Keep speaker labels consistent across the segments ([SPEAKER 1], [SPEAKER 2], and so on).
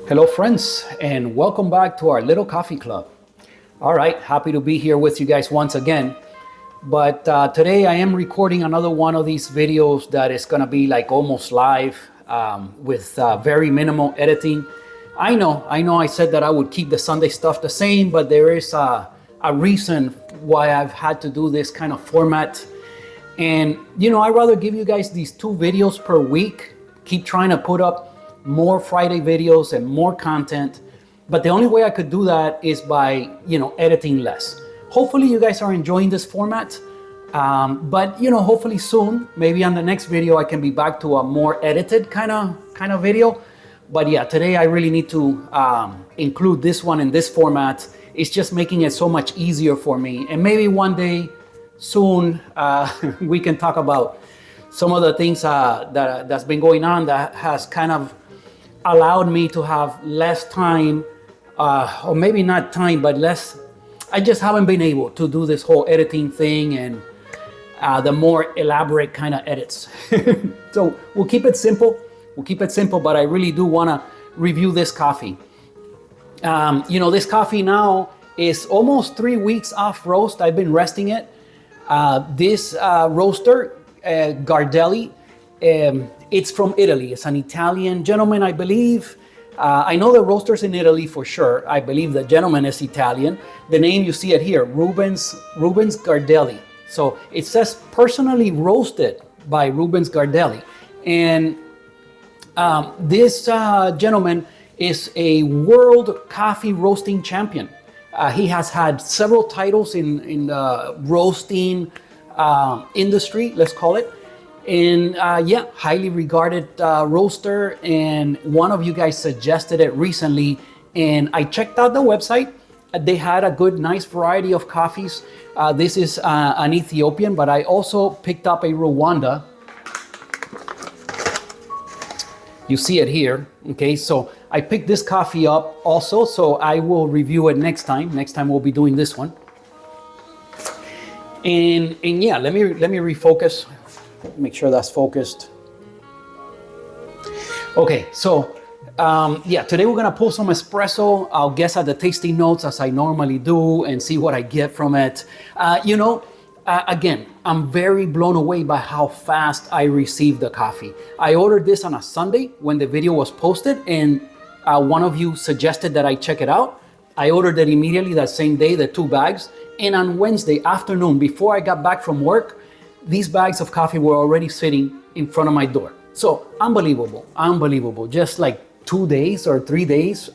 [SPEAKER 1] Hello, friends, and welcome back to our little coffee club. All right, happy to be here with you guys once again. But today I am recording another one of these videos that is going to be like almost live with very minimal editing. I know I said that I would keep the Sunday stuff the same, but there is a reason why I've had to do this kind of format. And, I'd rather give you guys these 2 videos per week, keep trying to put up more Friday videos and more content. But the only way I could do that is by, editing less. Hopefully you guys are enjoying this format. But hopefully soon, maybe on the next video, I can be back to a more edited kind of video. But yeah, today I really need to include this one in this format. It's just making it so much easier for me. And maybe one day soon, we can talk about some of the things that's been going on that has kind of allowed me to have less time, or maybe not time, but less. I just haven't been able to do this whole editing thing and the more elaborate kind of edits. So we'll keep it simple. But I really do want to review this coffee. This coffee now is almost 3 weeks off roast. I've been resting it. This roaster, Gardelli, it's from Italy. It's an Italian gentleman, I believe. I know the roaster's in Italy for sure. I believe the gentleman is Italian. The name, you see it here, Rubens Gardelli. So it says personally roasted by Rubens Gardelli. And this gentleman is a world coffee roasting champion. He has had several titles in the roasting industry, let's call it. And highly regarded roaster. And one of you guys suggested it recently. And I checked out the website. They had a good, nice variety of coffees. This is an Ethiopian, but I also picked up a Rwanda. You see it here. Okay, so I picked this coffee up also. So I will review it next time. Next time we'll be doing this one. And yeah, let me refocus. Make sure that's focused. Okay, so today we're gonna pull some espresso. I'll guess at the tasting notes as I normally do and see what I get from it. Again, I'm very blown away by how fast I received the coffee. I ordered this on a Sunday when the video was posted, and one of you suggested that I check it out. I ordered it immediately that same day, the 2 bags. And on Wednesday afternoon, before I got back from work, these bags of coffee were already sitting in front of my door. So unbelievable. Just like 2 days or 3 days,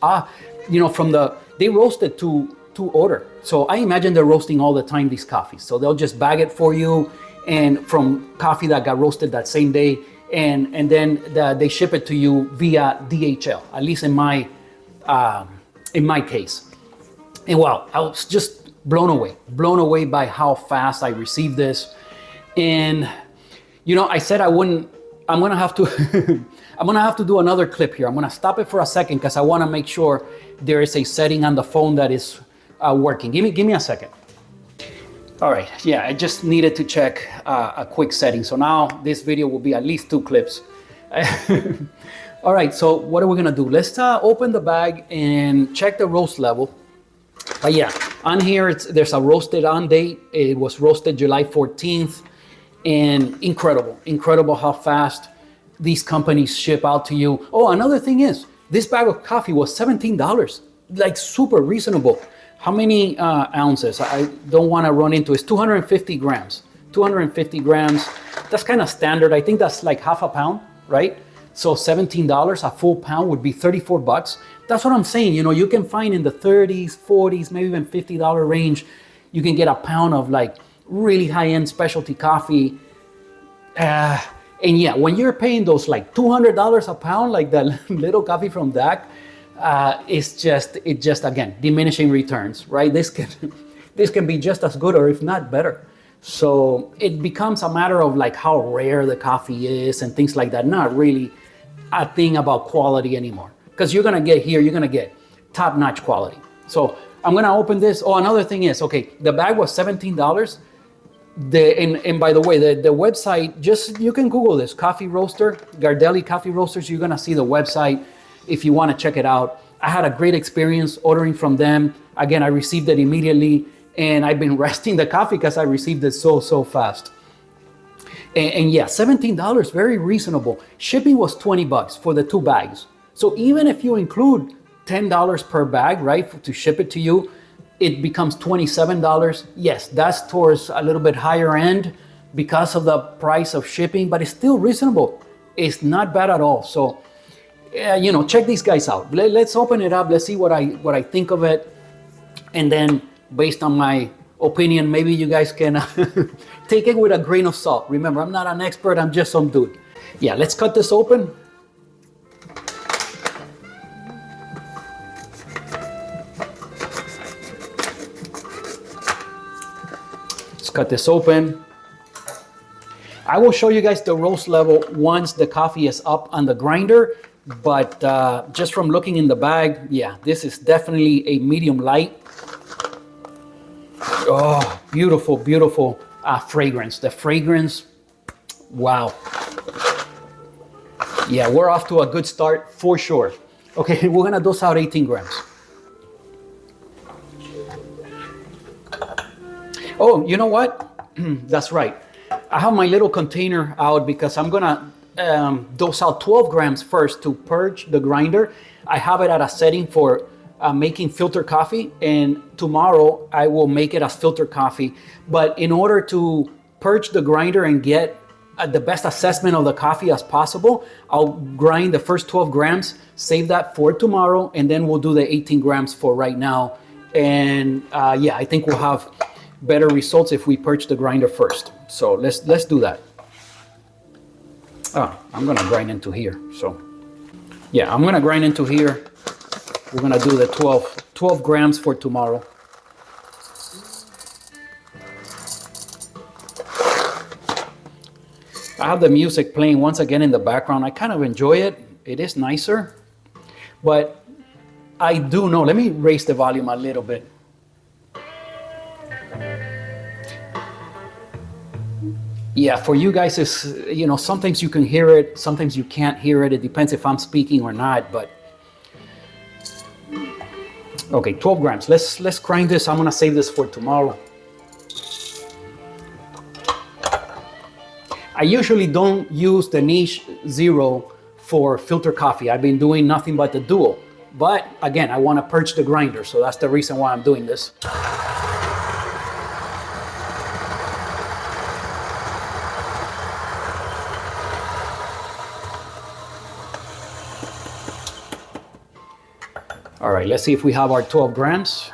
[SPEAKER 1] they roasted to order. So I imagine they're roasting all the time, these coffees. So they'll just bag it for you, and from coffee that got roasted that same day, and then they ship it to you via DHL, at least in my case. And wow, I was just blown away by how fast I received this. And I said I'm gonna have to I'm gonna have to do another clip here. I'm gonna stop it for a second because I want to make sure there is a setting on the phone that is working. Give me a second. All right, yeah, I just needed to check a quick setting. So now this video will be at least 2 clips. All right, so what are we gonna do? Let's open the bag and check the roast level. But yeah, on here there's a roasted on date. It was roasted July 14th. And incredible how fast these companies ship out to you. Oh, another thing is, this bag of coffee was $17, like super reasonable. How many ounces? I don't want to run into it. It's 250 grams. 250 grams, that's kind of standard. I think that's like half a pound, right? So $17, a full pound would be $34. That's what I'm saying. You can find in the 30s, 40s, maybe even $50 range, you can get a pound of like really high-end specialty coffee. And yeah, when you're paying those like $200 a pound, like that little coffee from DAC, it's just again, diminishing returns, right? This can be just as good or if not better. So it becomes a matter of like how rare the coffee is and things like that. Not really a thing about quality anymore, because you're gonna get top-notch quality. So I'm gonna open this. Oh, another thing is, okay, the bag was $17. And by the way, the website, just you can Google this coffee roaster, Gardelli coffee roasters. You're gonna see the website. if you want to check it out. I had a great experience ordering from them. Again, I received it immediately, and I've been resting the coffee because I received it so fast. And yeah, $17, very reasonable. Shipping was $20 for the 2 bags. So even if you include $10 per bag, right, to ship it to you, it becomes $27. Yes, that's towards a little bit higher end because of the price of shipping, but it's still reasonable. It's not bad at all. So, you know, check these guys out. Let's open it up. Let's see what I think of it. And then based on my opinion, maybe you guys can take it with a grain of salt. Remember, I'm not an expert. I'm just some dude. Yeah, let's cut this open. Let's cut this open. I will show you guys the roast level once the coffee is up on the grinder, but just from looking in the bag, yeah, this is definitely a medium light. Oh, beautiful, beautiful fragrance. The fragrance, wow. Yeah, we're off to a good start for sure. Okay, we're gonna dose out 18 grams. Oh, you know what? That's right. I have my little container out because I'm gonna dose out 12 grams first to purge the grinder. I have it at a setting for making filter coffee, and tomorrow I will make it as filter coffee. But in order to purge the grinder and get the best assessment of the coffee as possible, I'll grind the first 12 grams, save that for tomorrow, and then we'll do the 18 grams for right now. And yeah, I think we'll have better results if we purge the grinder first. So let's do that. Oh, I'm gonna grind into here. So yeah, I'm gonna grind into here. We're gonna do the 12 grams for tomorrow. I have the music playing once again in the background. I kind of enjoy it. It is nicer, but I do know, let me raise the volume a little bit. Yeah, for you guys, it's, you know, sometimes you can hear it, sometimes you can't hear it. It depends if I'm speaking or not, but okay, 12 grams. Let's grind this. I'm gonna save this for tomorrow. I usually don't use the niche 0 for filter coffee. I've been doing nothing but the dual. But again, I want to purge the grinder, so that's the reason why I'm doing this. All right, let's see if we have our 12 grams.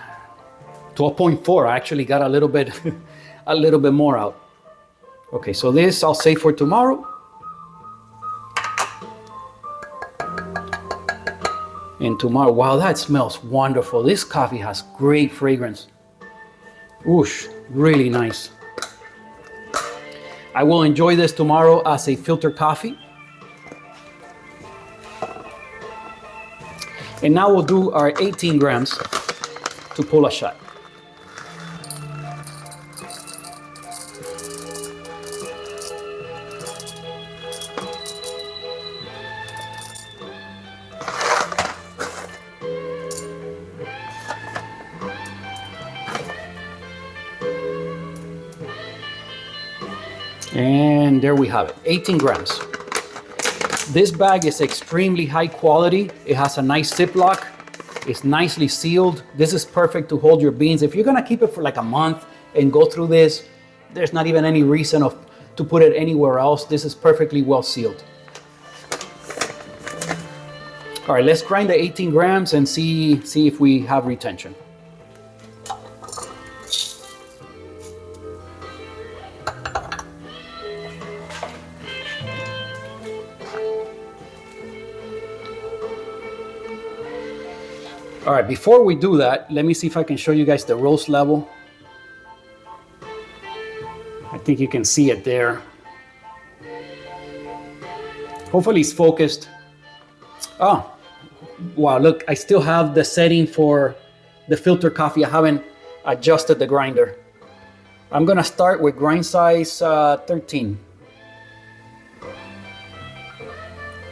[SPEAKER 1] 12.4, I actually got a little bit more out. Okay, so this I'll save for tomorrow. And tomorrow, wow, that smells wonderful. This coffee has great fragrance. Whoosh, really nice. I will enjoy this tomorrow as a filter coffee. And now we'll do our 18 grams to pull a shot. And there we have it, 18 grams. This bag is extremely high quality. It has a nice Ziploc. It's nicely sealed. This is perfect to hold your beans. If you're gonna keep it for like a month and go through this, there's not even any reason to put it anywhere else. This is perfectly well sealed. All right, let's grind the 18 grams and see if we have retention. All right, before we do that, let me see if I can show you guys the roast level. I think you can see it there. Hopefully it's focused. Oh, wow, look, I still have the setting for the filter coffee. I haven't adjusted the grinder. I'm gonna start with grind size 13.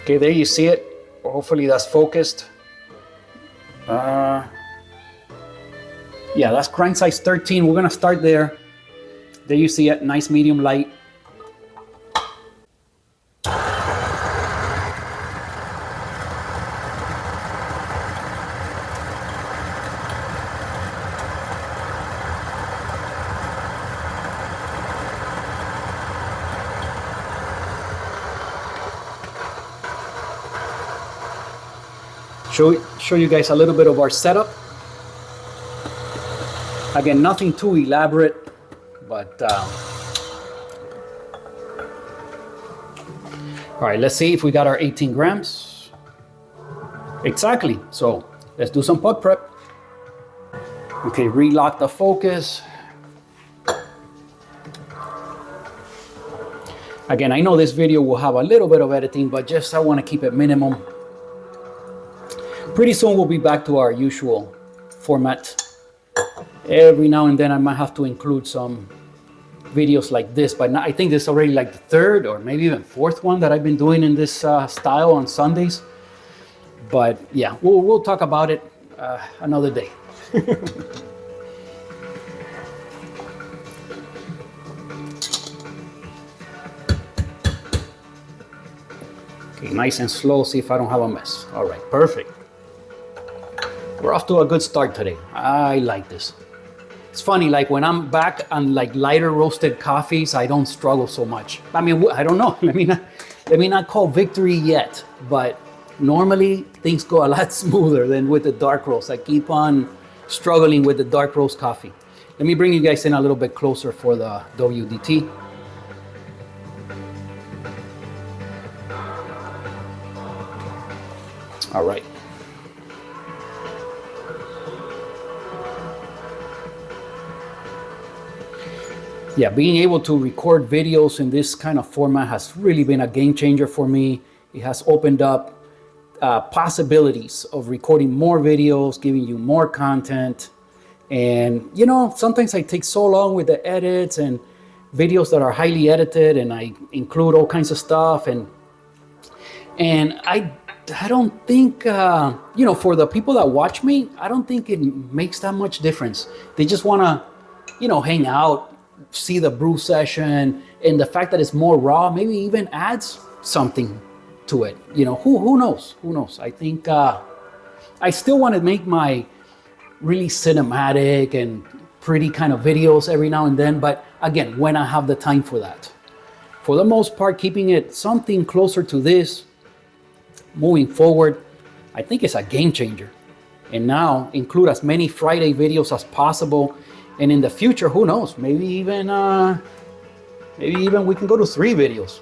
[SPEAKER 1] Okay, there you see it. Hopefully that's focused. Yeah, that's crank size 13. We're gonna start there. There you see it, nice medium light. Show you guys a little bit of our setup. Again, nothing too elaborate, but all right, let's see if we got our 18 grams. Exactly. So let's do some puck prep. Okay, relock the focus. Again, I know this video will have a little bit of editing, but just I want to keep it minimum. Pretty soon we'll be back to our usual format. Every now and then I might have to include some videos like this, but I think this is already like the third or maybe even fourth one that I've been doing in this style on Sundays. But yeah, we'll talk about it another day. Okay, nice and slow, see if I don't have a mess. All right, perfect. We're off to a good start today. I like this. It's funny, like when I'm back on like lighter roasted coffees, I don't struggle so much. I mean, I don't know. Let me not call victory yet, but normally things go a lot smoother than with the dark roast. I keep on struggling with the dark roast coffee. Let me bring you guys in a little bit closer for the WDT. All right. Yeah, being able to record videos in this kind of format has really been a game changer for me. It has opened up possibilities of recording more videos, giving you more content. And, you know, sometimes I take so long with the edits and videos that are highly edited, and I include all kinds of stuff. And I don't think, you know, for the people that watch me, I don't think it makes that much difference. They just want to, you know, hang out, see the brew session, and the fact that it's more raw maybe even adds something to it. You know, who knows? Who knows? I think I still want to make my really cinematic and pretty kind of videos every now and then, but again, when I have the time for that. For the most part, keeping it something closer to this moving forward, I think it's a game changer. And now include as many Friday videos as possible. And in the future, who knows? Maybe even we can go to 3 videos.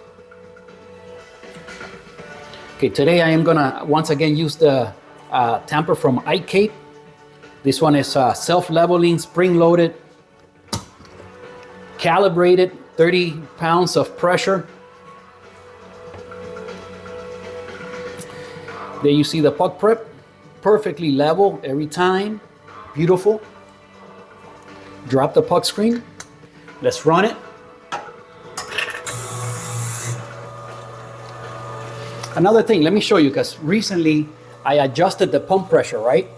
[SPEAKER 1] Okay, today I am gonna once again use the tamper from iCape. This one is self-leveling, spring-loaded, calibrated, 30 pounds of pressure. There you see the puck prep, perfectly level every time, beautiful. Drop the puck screen. Let's run it. Another thing, let me show you, because recently I adjusted the pump pressure, right?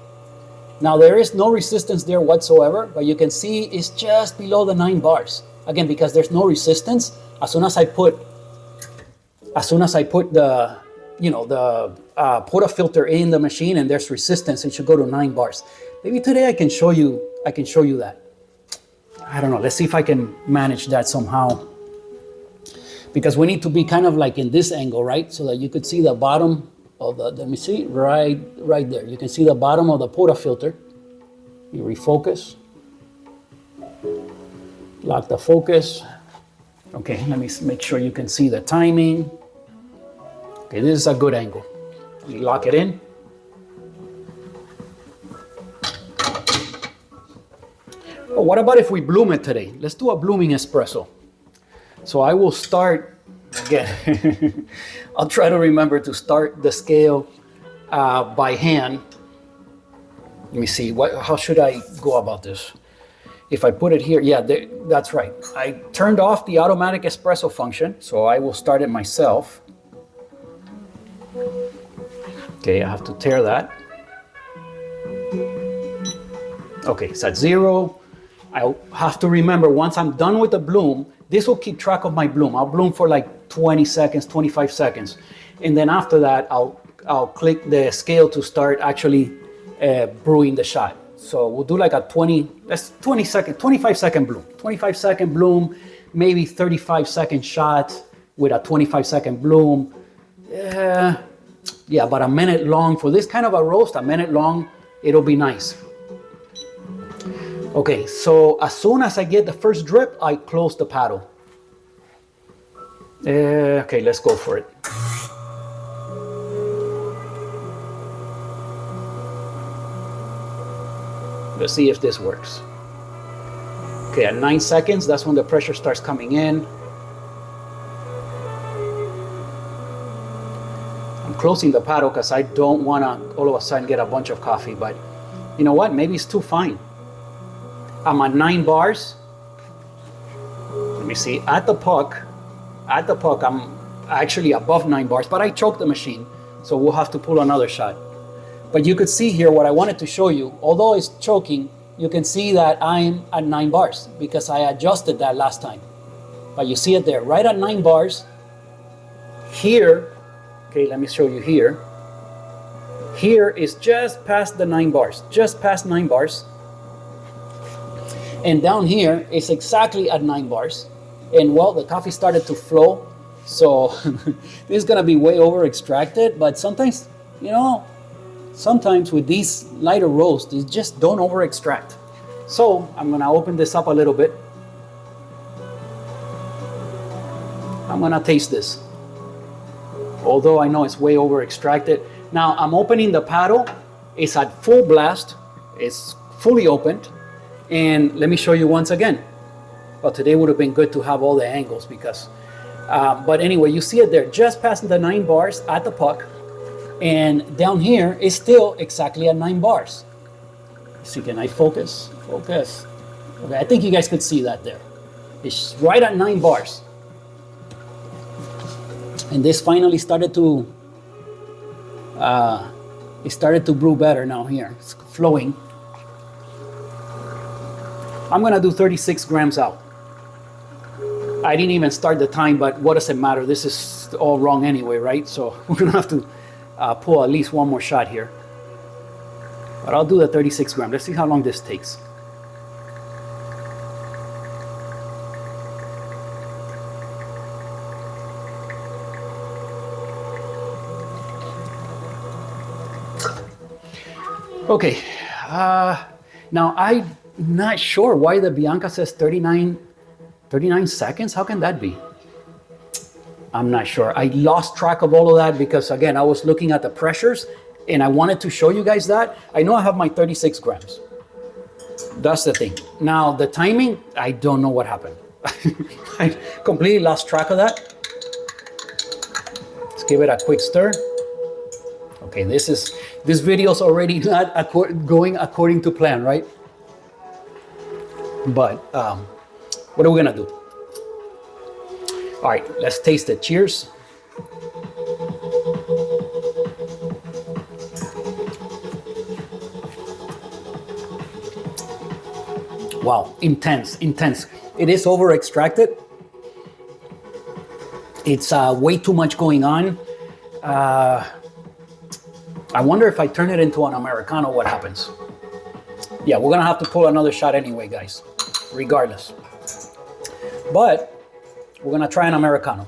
[SPEAKER 1] Now there is no resistance there whatsoever, but you can see it's just below the 9 bars. Again, because there's no resistance, as soon as I put the, you know, the portafilter in the machine and there's resistance, it should go to 9 bars. Maybe today I can show you that. I don't know, let's see if I can manage that somehow. Because we need to be kind of like in this angle, right? So that you could see the bottom of the, let me see, right there. You can see the bottom of the portafilter. You refocus. Lock the focus. Okay, let me make sure you can see the timing. Okay, this is a good angle. You lock it in. Oh, what about if we bloom it today? Let's do a blooming espresso. So I will start, again, I'll try to remember to start the scale by hand. Let me see, how should I go about this? If I put it here, yeah, that's right. I turned off the automatic espresso function, so I will start it myself. Okay, I have to tare that. Okay, it's at 0. I have to remember, once I'm done with the bloom, this will keep track of my bloom. I'll bloom for like 20 seconds, 25 seconds. And then after that, I'll click the scale to start actually brewing the shot. So we'll do like a 25 second bloom. 25 second bloom, maybe 35 second shot with a 25 second bloom. Yeah, about a minute long. For this kind of a roast, a minute long, it'll be nice. Okay, so as soon as I get the first drip, I close the paddle. Okay, let's go for it. Let's see if this works. Okay, at 9 seconds, that's when the pressure starts coming in. I'm closing the paddle because I don't want to all of a sudden get a bunch of coffee, but you know what? Maybe it's too fine. I'm at 9 bars. Let me see, at the puck, I'm actually above 9 bars, but I choked the machine, so we'll have to pull another shot. But you could see here what I wanted to show you. Although it's choking, you can see that I'm at 9 bars because I adjusted that last time. But you see it there, right at 9 bars. Here, okay, let me show you here. Here is just past the 9 bars, just past 9 bars. And down here is exactly at 9 bars. And well, the coffee started to flow. So this is gonna be way over extracted, but sometimes, you know, sometimes with these lighter roasts, they just don't over extract. So I'm gonna open this up a little bit. I'm gonna taste this. Although I know it's way over extracted. Now I'm opening the paddle. It's at full blast. It's fully opened. And let me show you once again. Well, today would have been good to have all the angles because, but anyway, you see it there, just past the 9 bars at the puck. And down here is still exactly at 9 bars. See, can I focus? Focus. Okay, I think you guys could see that there. It's right at 9 bars. And this finally started to, it started to brew better now here. It's flowing. I'm gonna do 36 grams out. I didn't even start the time, but what does it matter? This is all wrong anyway, right? So we're gonna have to pull at least one more shot here. But I'll do the 36 grams. Let's see how long this takes. Okay, now I'm not sure why the Bianca says 39 seconds. How can that be? I'm not sure. I lost track of all of that because, again, I was looking at the pressures and I wanted to show you guys that. I know I have my 36 grams. That's the thing. Now, the timing, I don't know what happened. I completely lost track of that. Let's give it a quick stir. Okay, this video's already not going according to plan, right? But what are we gonna do? All right, let's taste it. Cheers. Wow, intense. It is over extracted. It's way too much going on. I wonder if I turn it into an Americano, what happens? Yeah, we're gonna have to pull another shot anyway, guys, regardless. But we're gonna try an Americano.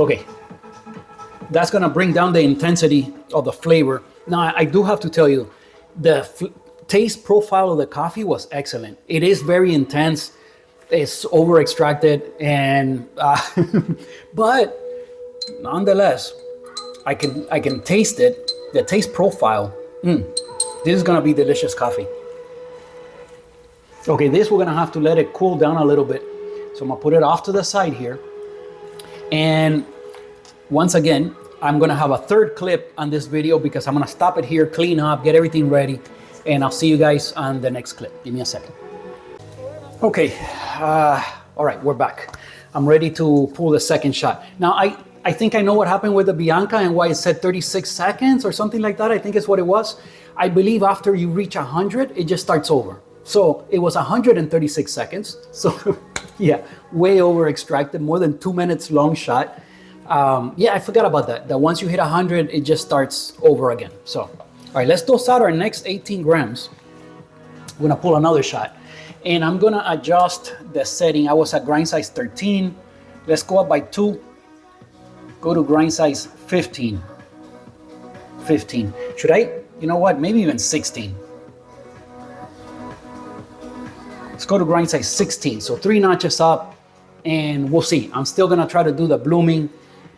[SPEAKER 1] Okay, that's gonna bring down the intensity of the flavor. Now, I do have to tell you, the taste profile of the coffee was excellent. It is very intense. It's over extracted, and but nonetheless, I can taste it. The taste profile. This is gonna be delicious coffee. Okay, this we're gonna have to let it cool down a little bit. So I'm gonna put it off to the side here. And once again, I'm gonna have a third clip on this video because I'm gonna stop it here, clean up, get everything ready, and I'll see you guys on the next clip. Give me a second. Okay, all right, we're back. I'm ready to pull the second shot. Now, I think I know what happened with the Bianca and why it said 36 seconds or something like that. I think is what it was. I believe after you reach 100, it just starts over. So it was 136 seconds. So yeah, way over extracted, more than 2 minutes long shot. Yeah, I forgot about that. That once you hit 100, it just starts over again. So, all right, let's dose out our next 18 grams. We're gonna pull another shot. And I'm gonna adjust the setting. I was at grind size 13. Let's go up by 2. Go to grind size 15. 15. Should I? You know what? Maybe even 16. Let's go to grind size 16. So 3 notches up, and we'll see. I'm still gonna try to do the blooming,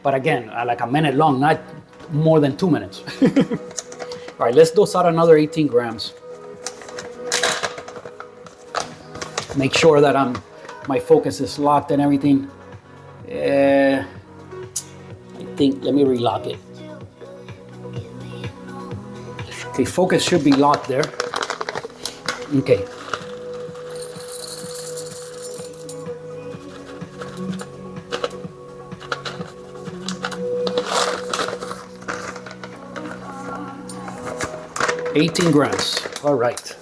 [SPEAKER 1] but again, like a minute long, not more than 2 minutes. All right, let's dose out another 18 grams. Make sure that my focus is locked and everything. I think, let me relock it. Okay, focus should be locked there. Okay. $18 grams. All right.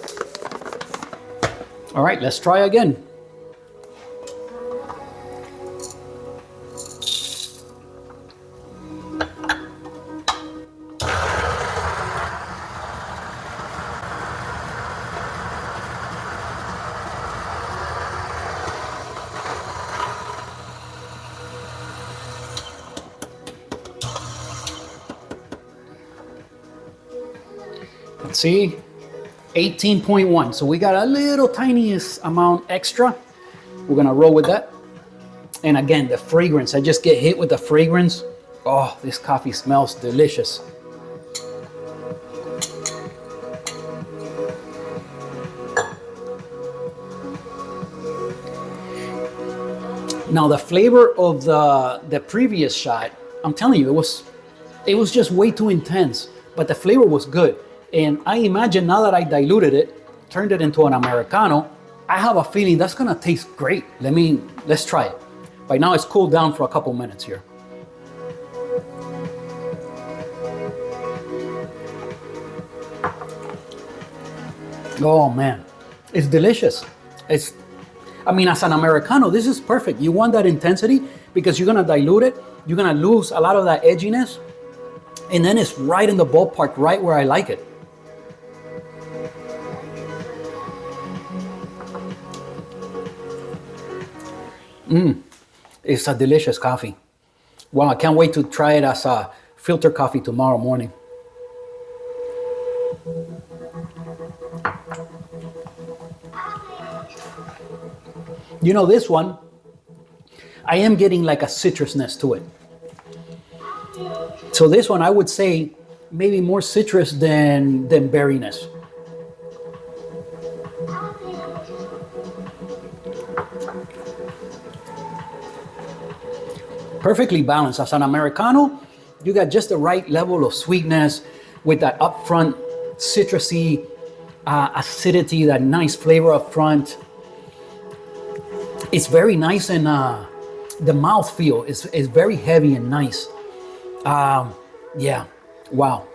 [SPEAKER 1] All right, let's try again. Let's see. 18.1. So we got a little tiniest amount extra. We're gonna roll with that. And again, the fragrance, I just get hit with the fragrance. Oh, this coffee smells delicious. Now the flavor of the previous shot, I'm telling you, it was just way too intense, but the flavor was good. And I imagine now that I diluted it, turned it into an Americano, I have a feeling that's gonna taste great. Let's try it. By now it's cooled down for a couple minutes here. Oh man, it's delicious. As an Americano, this is perfect. You want that intensity because you're gonna dilute it. You're gonna lose a lot of that edginess. And then it's right in the ballpark, right where I like it. It's a delicious coffee. Well, I can't wait to try it as a filter coffee tomorrow morning. You know, this one, I am getting like a citrusness to it. So this one, I would say maybe more citrus than berryness. Perfectly balanced. As an Americano, you got just the right level of sweetness with that upfront citrusy acidity, that nice flavor up front. It's very nice, and the mouthfeel is very heavy and nice. Yeah, wow.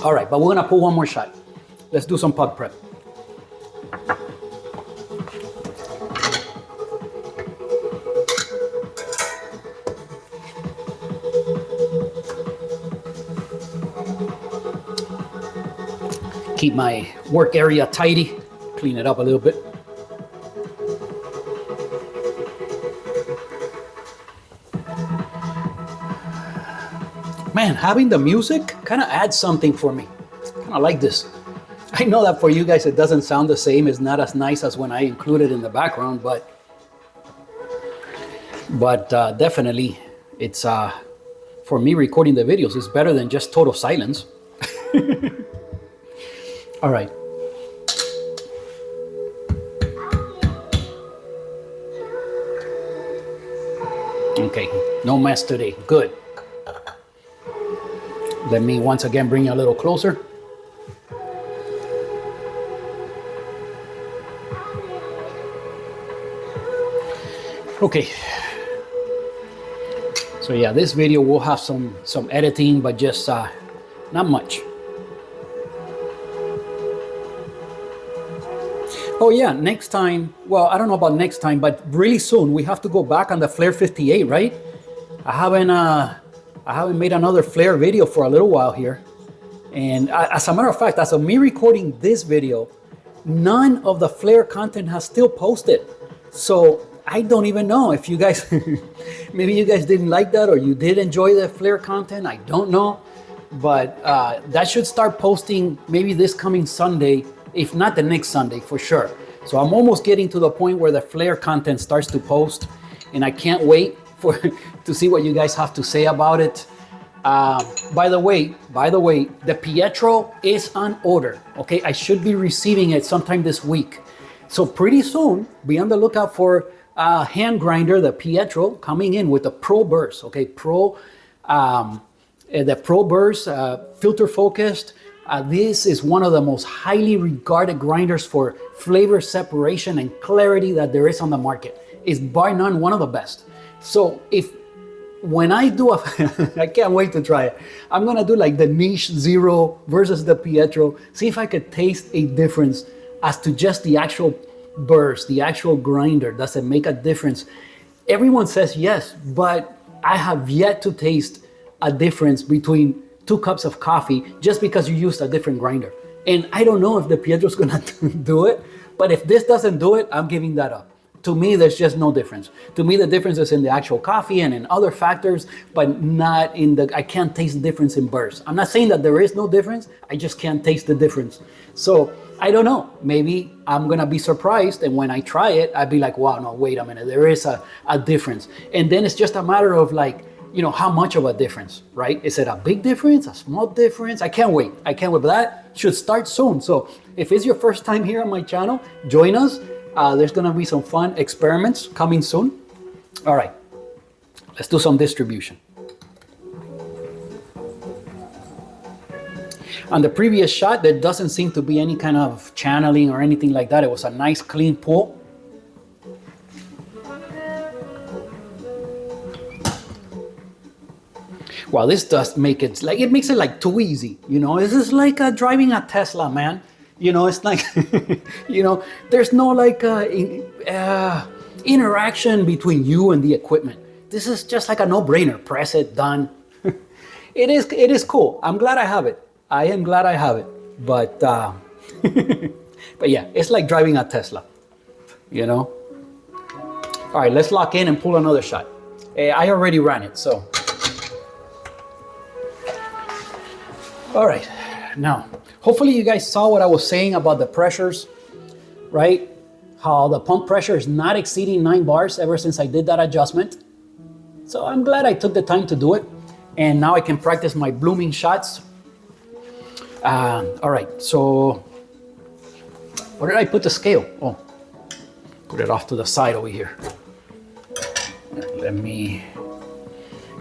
[SPEAKER 1] All right, but we're gonna pull one more shot. Let's do some pug prep. Keep my work area tidy, clean it up a little bit. Man, having the music kind of adds something for me. Kind of like this. I know that for you guys it doesn't sound the same, it's not as nice as when I include it in the background, but definitely it's for me recording the videos, it's better than just total silence. All right. Okay, no mess today. Good. Let me once again bring you a little closer. Okay. So yeah, this video will have some editing, but just not much. Oh yeah, next time, well, I don't know about next time, but really soon we have to go back on the Flare 58, right? I haven't made another Flare video for a little while here. And as a matter of fact, as of me recording this video, none of the Flare content has still posted. So I don't even know if you guys, maybe you guys didn't like that or you did enjoy the Flare content. I don't know, but that should start posting maybe this coming Sunday, if not the next Sunday for sure. So I'm almost getting to the point where the Flare content starts to post, and I can't wait to see what you guys have to say about it. By the way, the Pietro is on order. Okay, I should be receiving it sometime this week. So pretty soon, be on the lookout for hand grinder, the Pietro, coming in with the Pro Burst. Okay, the Pro Burst filter focused. This is one of the most highly regarded grinders for flavor separation and clarity that there is on the market. It's bar none one of the best. So when I do I can't wait to try it. I'm gonna do like the Niche Zero versus the Pietro. See if I could taste a difference as to just the actual burst, the actual grinder. Does it make a difference? Everyone says yes, but I have yet to taste a difference between 2 cups of coffee just because you used a different grinder. And I don't know if the Pietro's gonna do it, but if this doesn't do it, I'm giving that up. To me, there's just no difference. To me, the difference is in the actual coffee and in other factors, but not in I can't taste the difference in burst. I'm not saying that there is no difference, I just can't taste the difference. So I don't know, maybe I'm gonna be surprised, and when I try it, I'd be like, wow, no, wait a minute, there is a difference. And then it's just a matter of like, you know, how much of a difference, right? Is it a big difference, a small difference? I can't wait, but that should start soon. So if it's your first time here on my channel, join us. There's gonna be some fun experiments coming soon. All right, let's do some distribution. On the previous shot, there doesn't seem to be any kind of channeling or anything like that. It was a nice clean pull. Well, this does make it like, it makes it like too easy, you know. This is like driving a Tesla, man. You know, it's like, you know, there's no like interaction between you and the equipment. This is just like a no-brainer. Press it, done. It is cool. I'm glad I have it. I am glad I have it. But but yeah, it's like driving a Tesla, you know. All right, let's lock in and pull another shot. I already ran it, so. All right, now, hopefully you guys saw what I was saying about the pressures, right? How the pump pressure is not exceeding 9 bars ever since I did that adjustment. So I'm glad I took the time to do it. And now I can practice my blooming shots. All right, so where did I put the scale? Oh, put it off to the side over here. Let me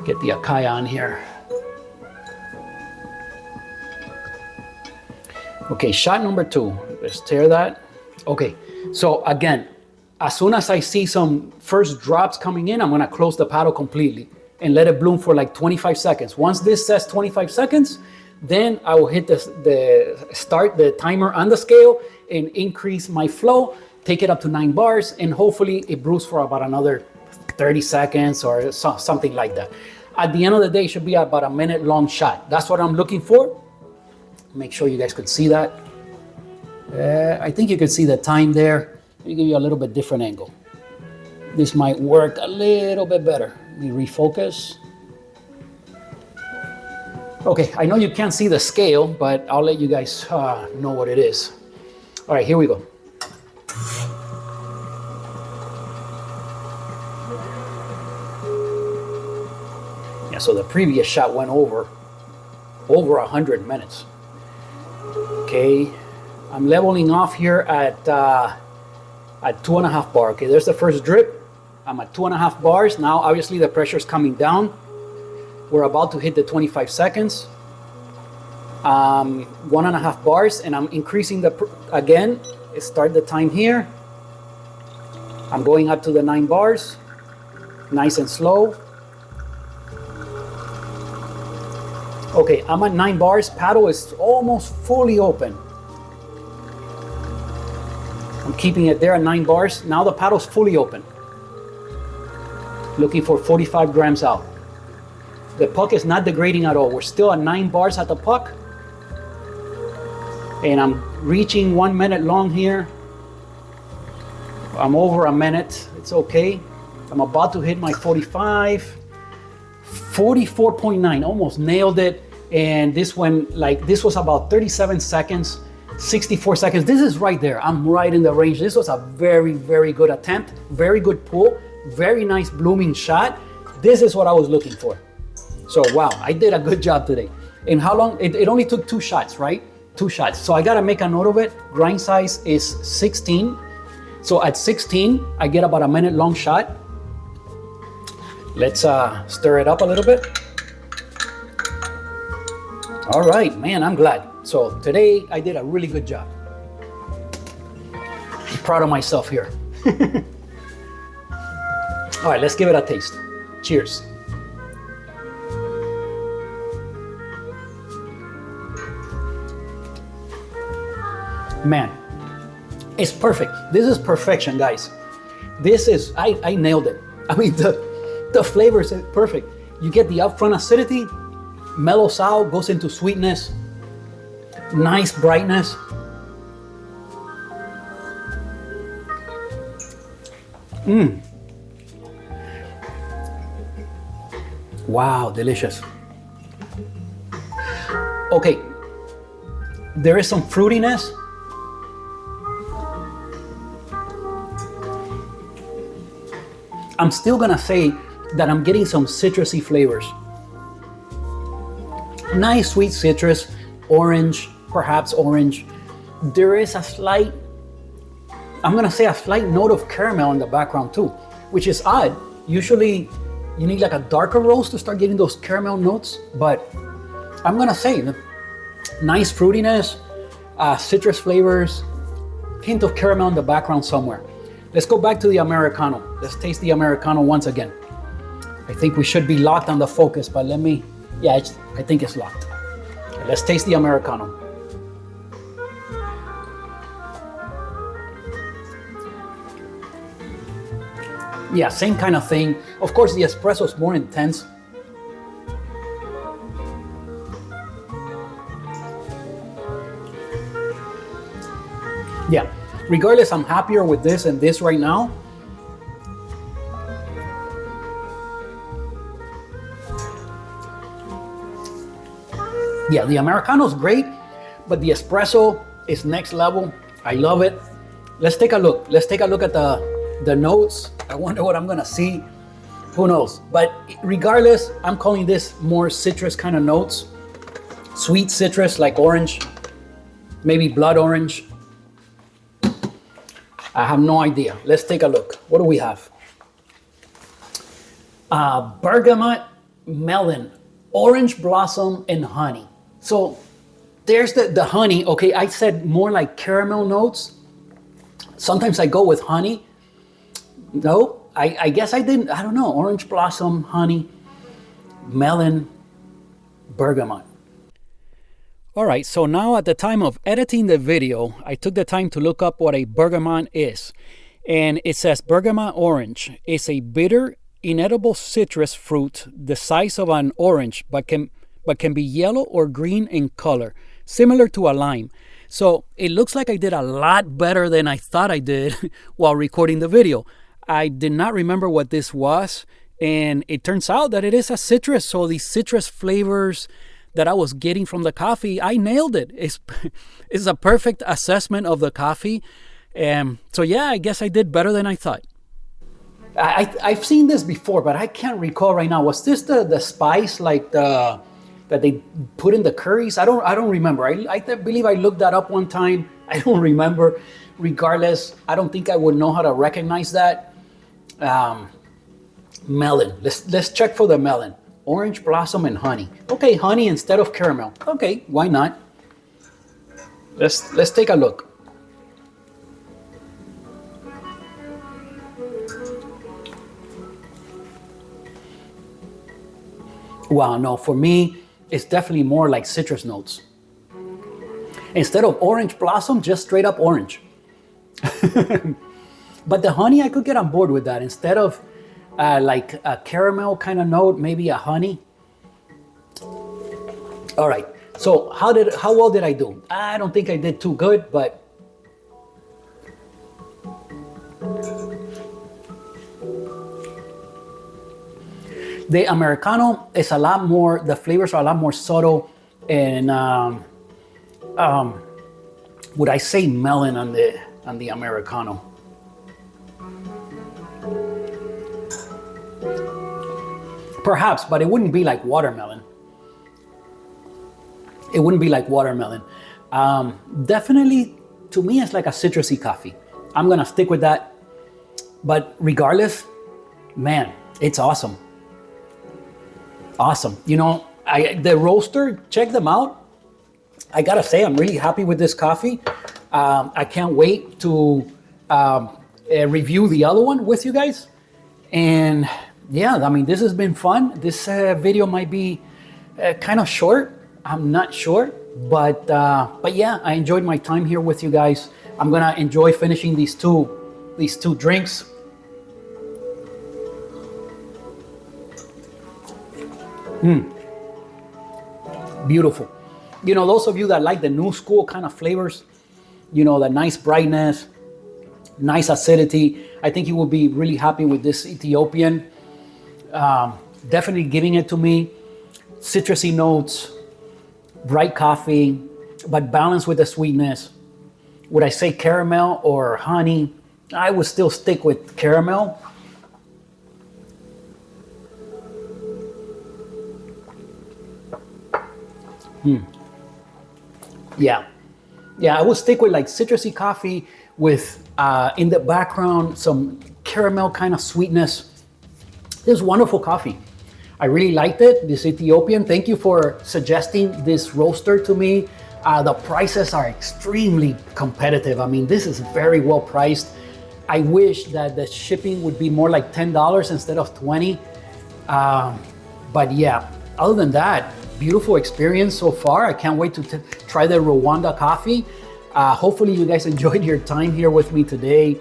[SPEAKER 1] get the Akai on here. Okay, shot number 2. Let's tear that. Okay, so again, as soon as I see some first drops coming in, I'm gonna close the paddle completely and let it bloom for like 25 seconds. Once this says 25 seconds, then I will hit start the timer on the scale and increase my flow, take it up to 9 bars, and hopefully it brews for about another 30 seconds or something like that. At the end of the day, it should be about a minute-long shot. That's what I'm looking for. Make sure you guys could see that. I think you can see the time there. Let me give you a little bit different angle. This might work a little bit better. Let me refocus. Okay, I know you can't see the scale, but I'll let you guys know what it is. All right, here we go. Yeah, so the previous shot went over 100 minutes. Okay, I'm leveling off here at 2.5 bar. Okay, there's the first drip. I'm at 2.5 bars. Now, obviously, the pressure is coming down. We're about to hit the 25 seconds. 1.5 bars, and I'm increasing again start the time here. I'm going up to the 9 bars, nice and slow. Okay, I'm at 9 bars. Paddle is almost fully open. I'm keeping it there at 9 bars. Now the paddle's fully open. Looking for 45 grams out. The puck is not degrading at all. We're still at 9 bars at the puck. And I'm reaching 1 minute long here. I'm over a minute. It's okay. I'm about to hit my 45. 44.9, almost nailed it. And this went like, this was about 37 seconds, 64 seconds. This is right there. I'm right in the range. This was a very, very good attempt. Very good pull. Very nice blooming shot. This is what I was looking for. So wow, I did a good job today. And how long? It only took 2 shots, right? 2 shots. So I gotta make a note of it. Grind size is 16. So at 16, I get about a minute long shot. Let's stir it up a little bit. All right, man, I'm glad. So today I did a really good job. I'm proud of myself here. All right, let's give it a taste. Cheers. Man, it's perfect. This is perfection, guys. This is, I nailed it. I mean, the flavors are perfect. You get the upfront acidity, mellows out, goes into sweetness, nice brightness. Wow, delicious. Okay, there is some fruitiness. I'm still gonna say that I'm getting some citrusy flavors. Nice sweet citrus, orange, perhaps orange. There is a slight, I'm gonna say a slight note of caramel in the background too, which is odd. Usually you need like a darker roast to start getting those caramel notes, but I'm gonna say nice fruitiness, citrus flavors, hint of caramel in the background somewhere. Let's go back to the Americano. Let's taste the Americano once again. I think we should be locked on the focus, but let me, yeah, I think it's locked. Okay, let's taste the Americano. Yeah, same kind of thing. Of course, the espresso is more intense. Yeah, regardless, I'm happier with this and this right now. Yeah, the Americano is great, but the espresso is next level. I love it. Let's take a look. Let's take a look at the notes. I wonder what I'm gonna see. Who knows? But regardless, I'm calling this more citrus kind of notes. Sweet citrus like orange, maybe blood orange. I have no idea. Let's take a look. What do we have? Bergamot, melon, orange blossom, and honey. So there's the honey. Okay, I said more like caramel notes. Sometimes I go with honey. No, I guess I didn't. I don't know. Orange blossom, honey, melon, bergamot. All right, so now at the time of editing the video, I took the time to look up what a bergamot is. And it says bergamot orange is a bitter, inedible citrus fruit the size of an orange, but can be yellow or green in color, similar to a lime. So it looks like I did a lot better than I thought I did while recording the video. I did not remember what this was, and it turns out that it is a citrus. So these citrus flavors that I was getting from the coffee, I nailed it. It's a perfect assessment of the coffee. So yeah, I guess I did better than I thought. I've seen this before, but I can't recall right now. Was this the spice like that they put in the curries? I don't remember. I believe I looked that up one time. I don't remember. Regardless, I don't think I would know how to recognize that. Melon. Let's check for the melon. Orange blossom and honey. Okay, honey instead of caramel. Okay, why not? Let's take a look. Wow, no, for me, it's definitely more like citrus notes. Instead of orange blossom, just straight up orange. But the honey, I could get on board with that. Instead of like a caramel kind of note, maybe a honey. All right, so how well did I do? I don't think I did too good, but the Americano is a lot more, the flavors are a lot more subtle and would I say melon on the Americano? Perhaps, but it wouldn't be like watermelon. It wouldn't be like watermelon. Definitely, to me, it's like a citrusy coffee. I'm gonna stick with that. But regardless, man, it's awesome. Awesome. You know, the roaster, check them out. I gotta say, I'm really happy with this coffee. I can't wait to review the other one with you guys. And yeah, I mean, this has been fun. This video might be kind of short. I'm not sure, but yeah, I enjoyed my time here with you guys. I'm gonna enjoy finishing these two drinks. Beautiful. You know, those of you that like the new school kind of flavors, you know, the nice brightness, nice acidity, I think you will be really happy with this Ethiopian. Definitely giving it to me. Citrusy notes, bright coffee, but balanced with the sweetness. Would I say caramel or honey? I would still stick with caramel. Yeah, I would stick with like citrusy coffee with in the background some caramel kind of sweetness. This is wonderful coffee. I really liked it, this Ethiopian. Thank you for suggesting this roaster to me. The prices are extremely competitive. I mean, this is very well priced. I wish that the shipping would be more like $10 instead of $20. But yeah, other than that, beautiful experience so far. I can't wait to try the Rwanda coffee. Hopefully you guys enjoyed your time here with me today,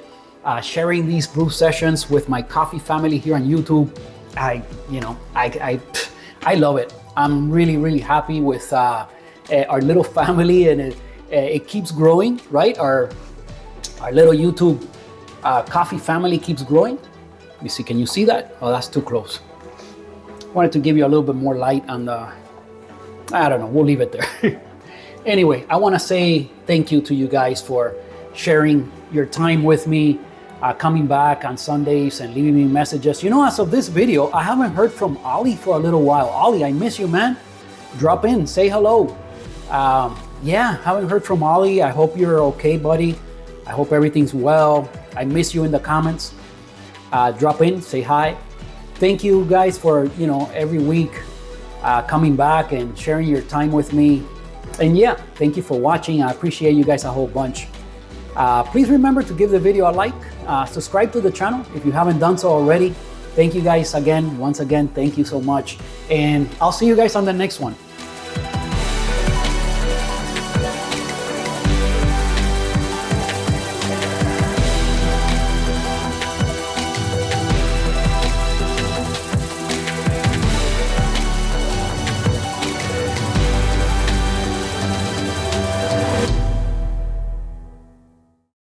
[SPEAKER 1] sharing these brew sessions with my coffee family here on YouTube. I love it. I'm really happy with our little family, and it keeps growing, right? Our little YouTube coffee family keeps growing. Let me see, can you see that? Oh, that's too close. Wanted to give you a little bit more light on the, I don't know, we'll leave it there. Anyway, I want to say thank you to you guys for sharing your time with me, coming back on Sundays and leaving me messages. You know, as of this video, I haven't heard from Ollie for a little while. Ollie, I miss you, man. Drop in, say hello. Yeah, haven't heard from Ollie. I hope you're okay, buddy. I hope everything's well. I miss you in the comments. Drop in, say hi. Thank you guys for, you know, every week coming back and sharing your time with me. And yeah, thank you for watching. I appreciate you guys a whole bunch. Please remember to give the video a like, subscribe to the channel if you haven't done so already. Thank you guys again, once again, thank you so much. And I'll see you guys on the next one.